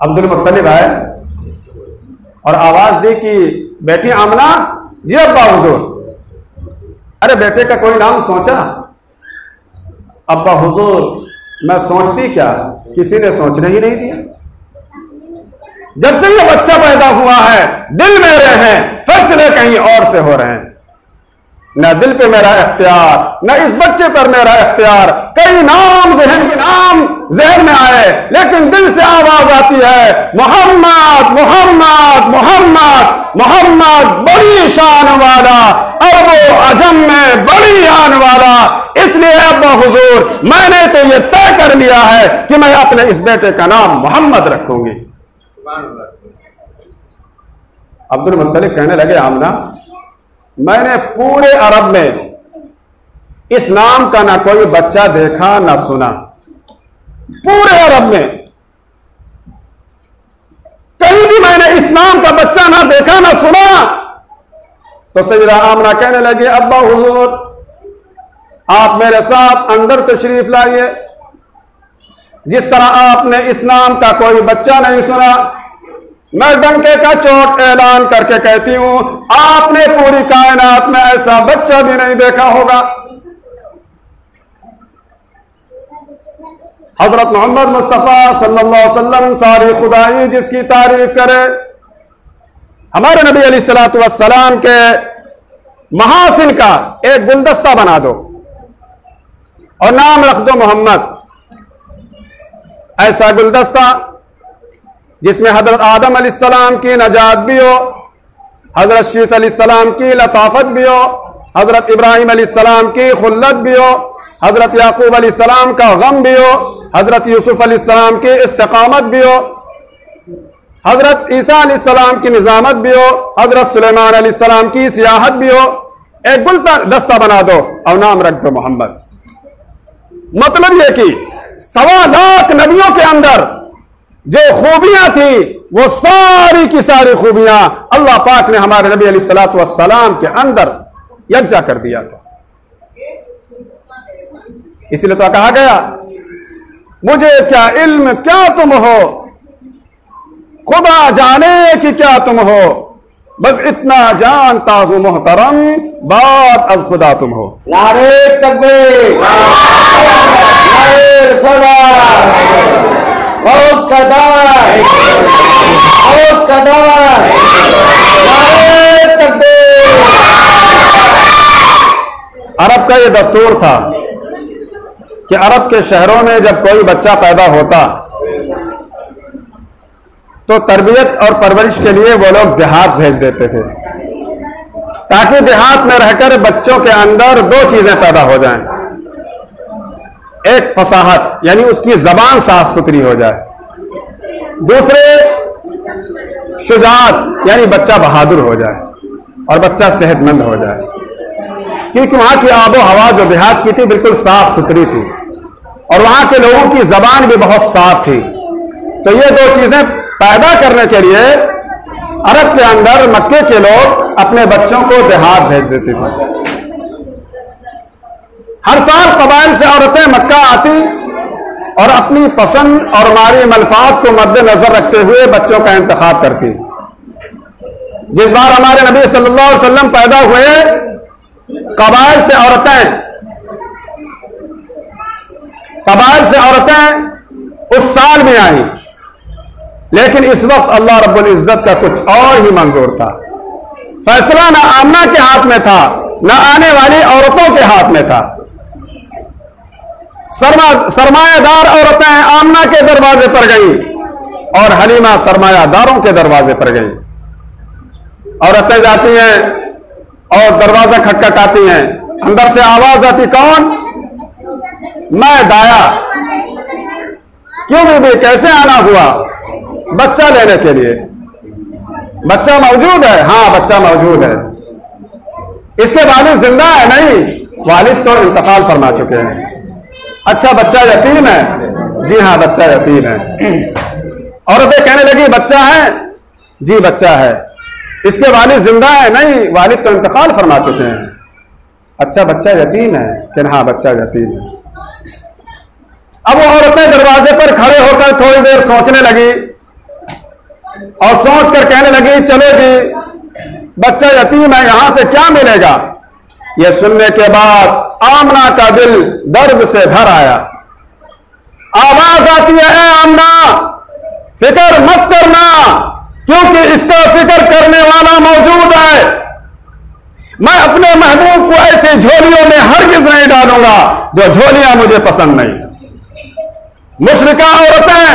अब्दुल मुत्तलिब आए और आवाज दी कि बेटी आमना। जी अब्बा हुजूर। अरे बेटे का कोई नाम सोचा? अब्बा हुजूर मैं सोचती क्या, किसी ने सोचने ही नहीं दिया। जब से ये बच्चा पैदा हुआ है दिल मेरे हैं, फैसले कहीं और से हो रहे हैं। न दिल पे मेरा इख्तियार, न इस बच्चे पर मेरा इख्तियार। कई नाम जहन के नाम जहन में आए, लेकिन दिल से आवाज आती है मोहम्मद मोहम्मद मोहम्मद मोहम्मद, बड़ी शान वाला, अरबो अजम में बड़ी आन वाला। इसलिए अब्बा हुजूर मैंने तो ये तय कर लिया है कि मैं अपने इस बेटे का नाम मोहम्मद रखूंगी। अब्दुल मुत्तलिब कहने लगे आमना, मैंने पूरे अरब में इस नाम का ना कोई बच्चा देखा ना सुना। पूरे अरब में कहीं भी मैंने इस नाम का बच्चा ना देखा ना सुना। तो सैयदा आमना कहने लगी अब्बा हुजूर आप मेरे साथ अंदर तशरीफ लाइए। जिस तरह आपने इस नाम का कोई बच्चा नहीं सुना, मैं डंके का चोट ऐलान करके कहती हूं आपने पूरी कायनात में ऐसा बच्चा भी नहीं देखा होगा। हजरत मोहम्मद मुस्तफा सल्लल्लाहु अलैहि वसल्लम सारी खुदाई जिसकी तारीफ करे, हमारे नबी अलैहिस्सलातु वस्सलाम के महासिन का एक गुलदस्ता बना दो और नाम रख दो मोहम्मद। ऐसा गुलदस्ता जिसमें हजरत आदम अलैहिस्सलाम की नजात भी हो, हजरत शीस अलैहिस्सलाम की लताफत भी हो, हजरत इब्राहिम अलैहिस्सलाम की खुल्लत भी हो, हजरत याकूब अलैहिस्सलाम का गम भी हो, हजरत यूसुफ अलैहिस्सलाम की इस्तिकामत भी हो, हजरत ईसा अलैहिस्सलाम की निजामत भी हो, हजरत सुलेमान अलैहिस्सलाम की सियाहत भी हो। एक गुलदस्ता बना दो और नाम रख दो मोहम्मद। मतलब यह कि 1.25 लाख नबियों के अंदर जो खूबियां थी वो सारी की सारी खूबियां अल्लाह पाक ने हमारे नबी अलैहिस्सलातु वस्सलाम के अंदर यकजा कर दिया था। इसलिए तो कहा गया मुझे क्या इल्म क्या तुम हो, खुदा जाने कि क्या तुम हो, बस इतना जानता हूं मोहतरम बात अज खुदा तुम हो। नारे तकबीर, नारे सलात, फौज का दावा, फौज का दावा, नारे तकबीर। अरब का यह दस्तूर था कि अरब के शहरों में जब कोई बच्चा पैदा होता तो तरबियत और परवरिश के लिए वो लोग देहात भेज देते थे, ताकि देहात में रहकर बच्चों के अंदर 2 चीजें पैदा हो जाएं। एक फसाहत यानी उसकी जबान साफ सुथरी हो जाए, दूसरे शुजाअत यानी बच्चा बहादुर हो जाए और बच्चा सेहतमंद हो जाए। क्योंकि वहां की आबो हवा जो देहात की थी बिल्कुल साफ सुथरी थी और वहां के लोगों की जबान भी बहुत साफ थी। तो ये 2 चीजें पैदा करने के लिए अरब के अंदर मक्के के लोग अपने बच्चों को देहात भेज देते थे। हर साल कबाइल से औरतें मक्का आती और अपनी पसंद और मारी मलफात को मद्देनजर रखते हुए बच्चों का इंतखाब करती। जिस बार हमारे नबी सल्लल्लाहु अलैहि वसल्लम पैदा हुए, कबाइल से औरतें उस साल में आई, लेकिन इस वक्त अल्लाह रब्बुल इज्जत का कुछ और ही मंजूर था। फैसला ना आमना के हाथ में था, ना आने वाली औरतों के हाथ में था। सरमायादार औरतें आमना के दरवाजे पर गई और हलीमा सरमायादारों के दरवाजे पर गई। औरतें जाती हैं और दरवाजा खटखटाती हैं, अंदर से आवाज आती, कौन? मैं दाया। क्यों बीबी, कैसे आना हुआ? बच्चा लेने के लिए। बच्चा मौजूद है? हाँ बच्चा मौजूद है। इसके वालिद जिंदा है? नहीं, वालिद तो इंतकाल फरमा चुके हैं। अच्छा बच्चा यतीम है? जी हाँ बच्चा यतीम है। औरतें कहने लगी बच्चा है? जी बच्चा है। इसके वालिद जिंदा है? नहीं, वालिद तो इंतकाल फरमा चुके हैं। अच्छा बच्चा यतीम है? कि हाँ बच्चा यतीम है। अब वो औरतें दरवाजे पर खड़े होकर थोड़ी देर सोचने लगी और सोच कर कहने लगी, चलो जी, बच्चा यतीम है, यहां से क्या मिलेगा। यह सुनने के बाद आमना का दिल दर्द से भर आया। आवाज आती है, आमना फिक्र मत करना, क्योंकि इसका फिक्र करने वाला मौजूद है। मैं अपने महबूब को ऐसी झोलियों में हरगिज नहीं डालूंगा जो झोलियां मुझे पसंद नहीं। मुशरिका औरतें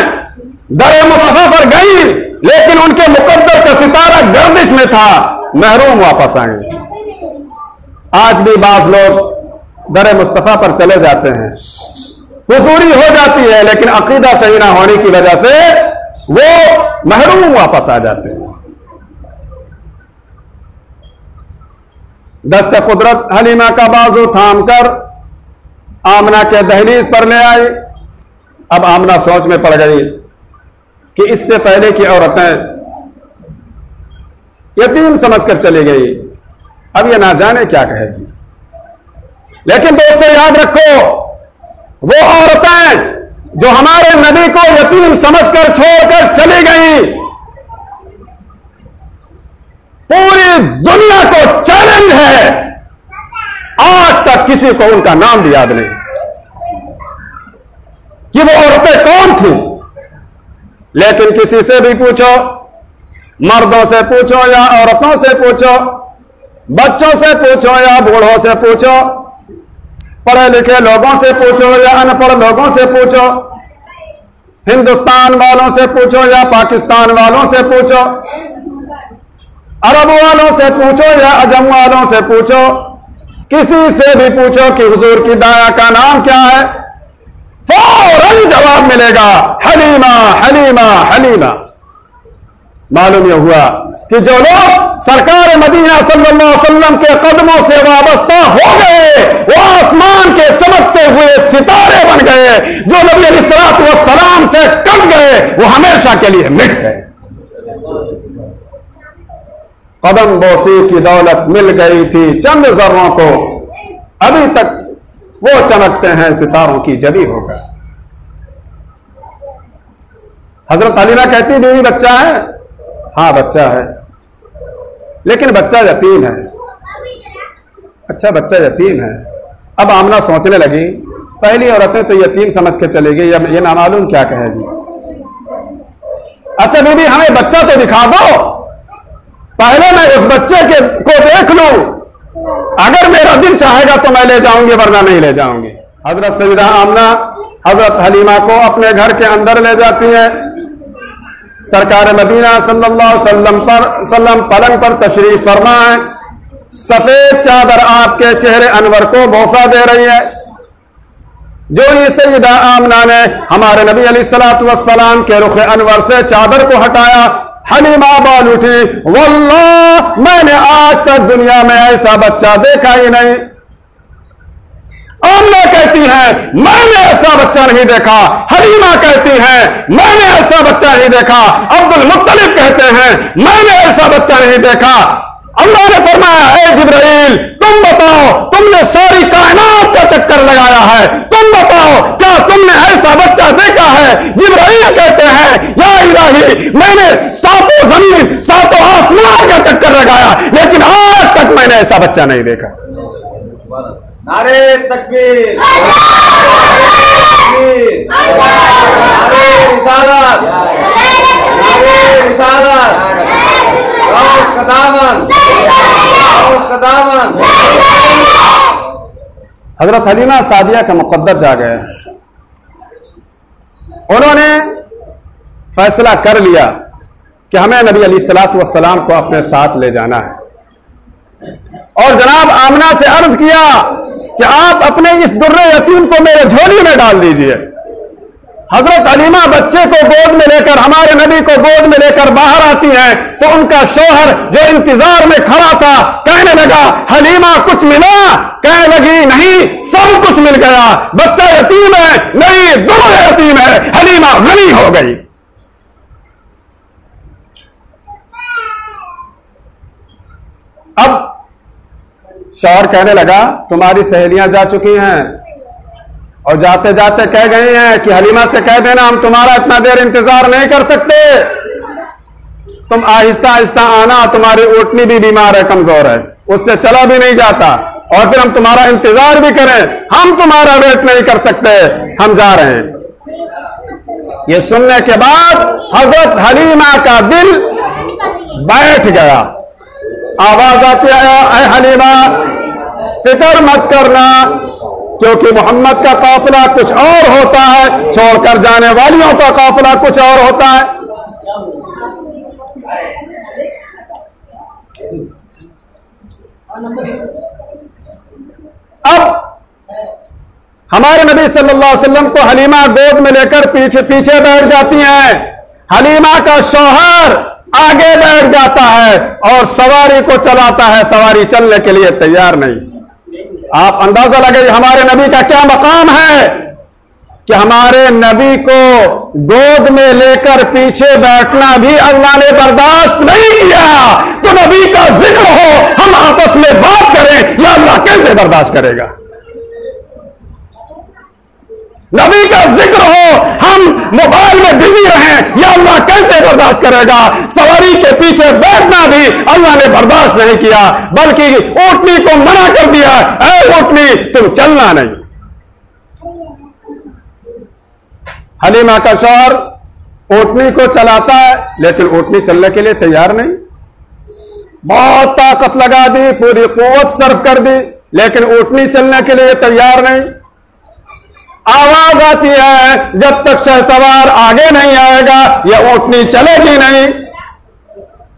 दरे मुस्तफा पर गई, लेकिन उनके मुकद्दर का सितारा गर्दिश में था, महरूम वापस आए। आज भी बाज लोग दरे मुस्तफा पर चले जाते हैं, हुजूरी हो जाती है, लेकिन अकीदा सही ना होने की वजह से वो महरूम वापस आ जाते हैं। दस्ते कुदरत हलीमा का बाजू थाम कर आमना के दहलीज पर ले आई। अब आमना सोच में पड़ गई कि इससे पहले की औरतें यतीम समझकर चली गई, अब ये ना जाने क्या कहेगी। लेकिन दोस्तों याद रखो, वो औरतें जो हमारे नबी को यतीम समझकर छोड़कर चली गई, पूरी दुनिया को चैलेंज है, आज तक किसी को उनका नाम भी याद नहीं कि वो औरतें कौन थी। लेकिन किसी से भी पूछो, मर्दों से पूछो या औरतों से पूछो, बच्चों से पूछो या बूढ़ों से पूछो, पढ़े लिखे लोगों से पूछो या अनपढ़ लोगों से पूछो, हिंदुस्तान वालों से पूछो या पाकिस्तान वालों से पूछो, अरब वालों से पूछो या अजम वालों से पूछो, किसी से भी पूछो कि हुजूर की दाया का नाम क्या है, फौरन जवाब मिलेगा, हलीमा हलीमा हलीमा। मालूम यह हुआ कि जो लोग सरकार मदीना सल्लल्लाहु अलैहि वसल्लम के कदमों से वाबस्ता हो गए, वो आसमान के चमकते हुए सितारे बन गए। जो नबी अलैहिस्सलातु वस्सलाम से कट गए, वो हमेशा के लिए मिट गए। कदम बोसी की दौलत मिल गई थी चंद जर्रों को, अभी तक वो चमकते हैं सितारों की जबी होगा। हजरत हलीमा कहती, बीवी बच्चा है? हाँ बच्चा है, लेकिन बच्चा यतीम है। अच्छा बच्चा यतीम है। अब आमना सोचने लगी, पहली औरतें तो यतीम समझ के चली गई, अब ये नामालूम क्या कहेगी। अच्छा बीबी हमें बच्चा तो दिखा दो, पहले मैं उस बच्चे को देख लूं, अगर मेरा दिल चाहेगा तो मैं ले जाऊंगी, वरना नहीं ले जाऊंगी। हजरत सईदा आमना हजरत हलीमा को अपने घर के अंदर ले जाती है। सरकार मदीना सल्लल्लाहु अलैहि वसल्लम पलंग पर तशरीफ फरमा है। सफेद चादर आपके चेहरे अनवर को बोसा दे रही है। जो ही सईदा आमना ने हमारे नबी अलैहिस्सलातु वस्सलाम के रुख अनवर से चादर को हटाया, हलीमा बोल उठी, वल्लाह मैंने आज तक दुनिया में ऐसा बच्चा देखा ही नहीं। आमना कहती है मैंने ऐसा बच्चा नहीं देखा। हलीमा कहती है मैंने ऐसा बच्चा नहीं देखा। अब्दुल मुत्तलिब कहते हैं मैंने ऐसा बच्चा नहीं देखा। अल्लाह ने फरमाया, ए जिब्राइल तुम बताओ, तुमने सारी कायनात का चक्कर लगाया है, तुम बताओ क्या तुमने ऐसा बच्चा देखा है। जिब्राइल कहते हैं या इलाही मैंने सातों जमीन सातों आसमान का चक्कर लगाया, लेकिन आज तक मैंने ऐसा बच्चा नहीं देखा। नारे तकबीर, नारे रिसालत, नारे रिसालत, गौस का दामन, गौस का दामन। हजरत हलीमा सादिया का मुकद्दर जा गए। उन्होंने फैसला कर लिया कि हमें नबी अलैहिस्सलातु वस्सलाम को अपने साथ ले जाना है, और जनाब आमना से अर्ज किया कि आप अपने इस दुर्रे यतीम को मेरे झोली में डाल दीजिए। हजरत हलीमा बच्चे को गोद में लेकर, हमारे नबी को गोद में लेकर बाहर आती हैं, तो उनका शौहर जो इंतजार में खड़ा था कहने लगा, हलीमा कुछ मिला? कहने लगी नहीं, सब कुछ मिल गया। बच्चा यतीम है? नहीं, दुर्रे यतीम है। हलीमा गनी हो गई। अब शौहर कहने लगा, तुम्हारी सहेलियां जा चुकी हैं और जाते जाते कह गए हैं कि हलीमा से कह देना हम तुम्हारा इतना देर इंतजार नहीं कर सकते, तुम आहिस्ता आहिस्ता आना, तुम्हारी ऊँटनी भी बीमार है, कमजोर है, उससे चला भी नहीं जाता, और फिर हम तुम्हारा इंतजार भी करें, हम तुम्हारा वेट नहीं कर सकते, हम जा रहे हैं। ये सुनने के बाद हजरत हलीमा का दिल बैठ गया। आवाज आती है, ऐ हलीमा फिक्र मत करना, क्योंकि मोहम्मद का काफिला कुछ और होता है, छोड़कर जाने वालियों का काफिला कुछ और होता है। अब हमारे नबी सल्लल्लाहु अलैहि वसल्लम को हलीमा गोद में लेकर पीछे पीछे बैठ जाती हैं। हलीमा का शौहर आगे बैठ जाता है और सवारी को चलाता है, सवारी चलने के लिए तैयार नहीं। आप अंदाजा लगाइए हमारे नबी का क्या मकाम है कि हमारे नबी को गोद में लेकर पीछे बैठना भी अल्लाह ने बर्दाश्त नहीं किया। तो नबी का जिक्र हो, हम आपस में बात करें, या अल्लाह कैसे बर्दाश्त करेगा? नबी का जिक्र हो, हम मोबाइल में बिजी रहें, या अल्लाह कैसे बर्दाश्त करेगा? सवारी के पीछे बैठना भी अल्लाह ने बर्दाश्त नहीं किया, बल्कि ऊँटनी को मना कर दिया, ऐ ऊँटनी तुम चलना नहीं। हलीमा का शौहर ऊँटनी को चलाता है, लेकिन ऊँटनी चलने के लिए तैयार नहीं। बहुत ताकत लगा दी, पूरी कुव्वत सर्व कर दी, लेकिन ऊँटनी चलने के लिए तैयार नहीं। आवाज आती है, जब तक शहसवार आगे नहीं आएगा यह ऊँटनी चलेगी नहीं।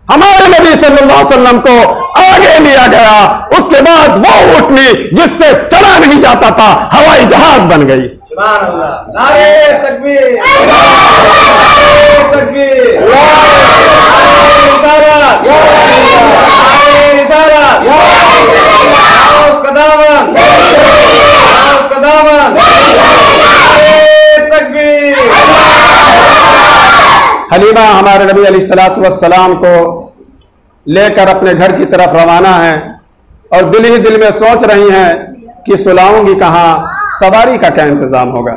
हमारे नबी सल्लल्लाहु अलैहि वसल्लम को आगे लिया गया, उसके बाद वो ऊँटनी जिससे चला नहीं जाता था हवाई जहाज बन गई। सुभान अल्लाह, नारे तकबीर, तकबीर, रिसालत, रिसालत, उसका दामन, उसका दामन, तकबीर। हलीमा हमारे नबी अलैहिस्सलातु वस्सलाम को लेकर अपने घर की तरफ रवाना है और दिल ही दिल में सोच रही हैं कि सुलाऊंगी कहां, सवारी का क्या इंतजाम होगा।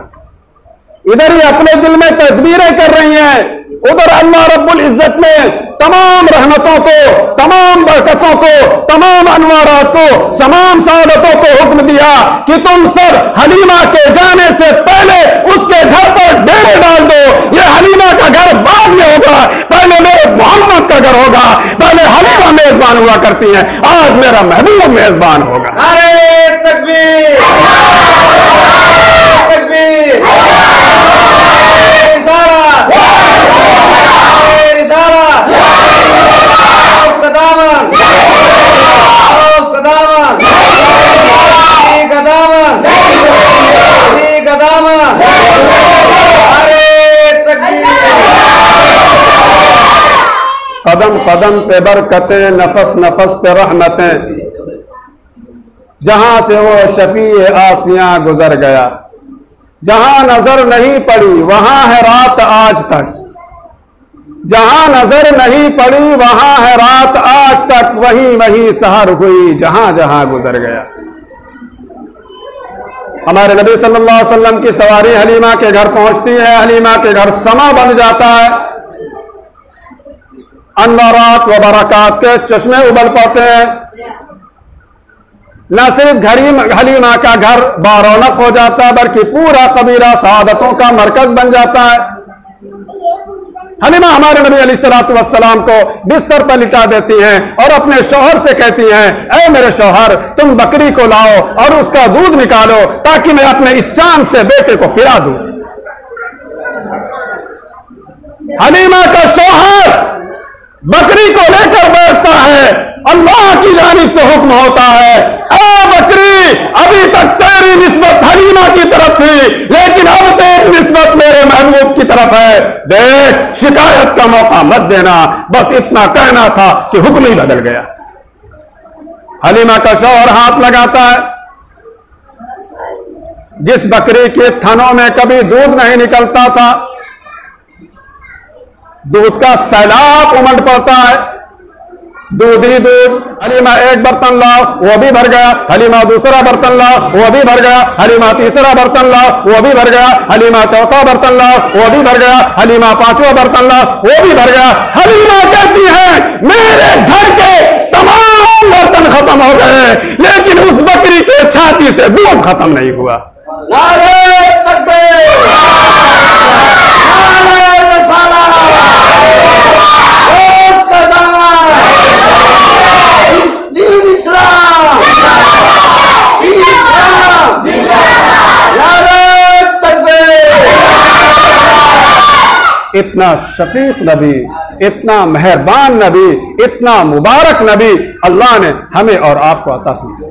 इधर ही अपने दिल में तदबीरें कर रही हैं, उधर अल्लाह रब्बुल इज्जत ने तमाम रहमतों को, तमाम बरकतों को, तमाम अनवारात को, तमाम सादतों को हुक्म दिया कि तुम सब हलीमा के जाने से पहले उसके घर पर डेरे डाल दो। ये हलीमा का घर बाद में होगा, पहले मेरे मोहम्मद का घर होगा। पहले हलीमा मेजबान हुआ करती हैं, आज मेरा महबूब मेजबान होगा। नारे तकबीर, तकबीर, रिसालत, रिसालत, उसका दामन, उसका दामन, का दामन, का दामन, अरे तकबीर। कदम कदम पे बरकतें, नफस नफस पे रहमतें, जहां से वो शफी आसियां गुजर गया। जहां नजर नहीं पड़ी वहां है रात आज तक, जहां नजर नहीं पड़ी वहां है रात आज तक, वहीं वहीं सहर हुई जहां जहां गुजर गया। हमारे नबी सल्लल्लाहु अलैहि वसल्लम की सवारी हलीमा के घर पहुंचती है, हलीमा के घर समा बन जाता है, अनवारात व बरकात के चश्मे उबल पड़ते हैं। न सिर्फ हलीमा का घर बारौनक हो जाता है, बल्कि पूरा कबीला सआदतों का मरकज बन जाता है। हलीमा हमारे नबी अलैहिस्सलातु वस्सलाम को बिस्तर पर लिटा देती हैं और अपने शौहर से कहती हैं, ऐ मेरे शौहर तुम बकरी को लाओ और उसका दूध निकालो ताकि मैं अपने इच्चान से बेटे को पिला दूं। हलीमा का शौहर बकरी को लेकर बैठता है, अल्लाह की जानिब से हुक्म होता है, ऐ बकरी अभी तक तेरी निस्बत हलीमा की तरफ थी, लेकिन अब तेरी निस्बत मेरे महबूब की तरफ है। देख, शिकायत का मौका मत देना। बस इतना कहना था कि हुक्म ही बदल गया। हलीमा का शौहर हाथ लगाता है, जिस बकरी के थनों में कभी दूध नहीं निकलता था, दूध का सैलाब उमड़ पड़ता है। दूध ही दूध। हलीमा एक बर्तन लाओ, वो भी भर गया। हलीमा दूसरा बर्तन लाओ, वो भी भर गया। हलीमा तीसरा बर्तन लाओ, वो भी भर गया। हलीमा चौथा बर्तन लाओ, वो भी भर गया। हलीमा पांचवा बर्तन लाओ, वो भी भर गया। हलीमा कहती है मेरे घर के तमाम बर्तन खत्म हो गए, लेकिन उस बकरी के छाती से दूध खत्म नहीं हुआ। नारे तकबीर, नारे रिसालत, उसका दामन, दीन इस्लाम, नारे तकबीर। इतना शफीक नबी, इतना मेहरबान नबी, इतना मुबारक नबी अल्लाह ने हमें और आपको अता फरमाया।